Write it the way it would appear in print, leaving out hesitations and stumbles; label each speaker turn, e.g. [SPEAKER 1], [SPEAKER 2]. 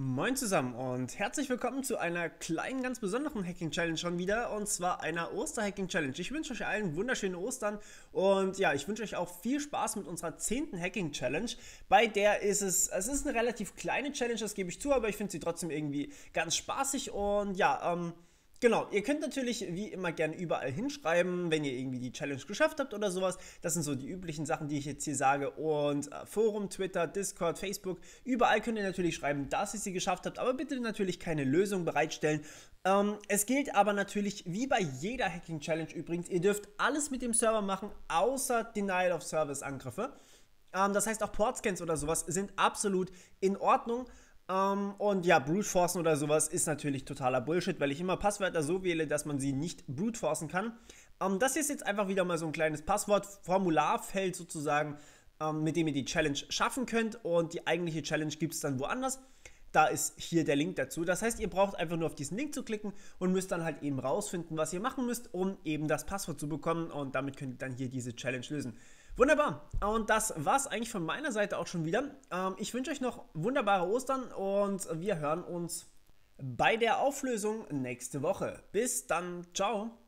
[SPEAKER 1] Moin zusammen und herzlich willkommen zu einer kleinen, ganz besonderen Hacking-Challenge schon wieder, und zwar einer Oster-Hacking-Challenge. Ich wünsche euch allen wunderschöne Ostern und ja, ich wünsche euch auch viel Spaß mit unserer 10. Hacking-Challenge. Bei der ist es ist eine relativ kleine Challenge, das gebe ich zu, aber ich finde sie trotzdem irgendwie ganz spaßig und ja, genau, ihr könnt natürlich wie immer gerne überall hinschreiben, wenn ihr irgendwie die Challenge geschafft habt oder sowas. Das sind so die üblichen Sachen, die ich jetzt hier sage. Und Forum, Twitter, Discord, Facebook, überall könnt ihr natürlich schreiben, dass ihr sie geschafft habt. Aber bitte natürlich keine Lösung bereitstellen. Es gilt aber natürlich, wie bei jeder Hacking-Challenge übrigens, ihr dürft alles mit dem Server machen, außer Denial-of-Service-Angriffe. Das heißt, auch Portscans oder sowas sind absolut in Ordnung. Und ja, Brute Forcen oder sowas ist natürlich totaler Bullshit, weil ich immer Passwörter so wähle, dass man sie nicht Brute Forcen kann. Das ist jetzt einfach wieder mal so ein kleines Passwort-Formularfeld sozusagen, mit dem ihr die Challenge schaffen könnt. Und die eigentliche Challenge gibt es dann woanders. Da ist hier der Link dazu. Das heißt, ihr braucht einfach nur auf diesen Link zu klicken und müsst dann halt eben rausfinden, was ihr machen müsst, um eben das Passwort zu bekommen. Und damit könnt ihr dann hier diese Challenge lösen. Wunderbar. Und das war's eigentlich von meiner Seite auch schon wieder. Ich wünsche euch noch wunderbare Ostern und wir hören uns bei der Auflösung nächste Woche. Bis dann. Ciao.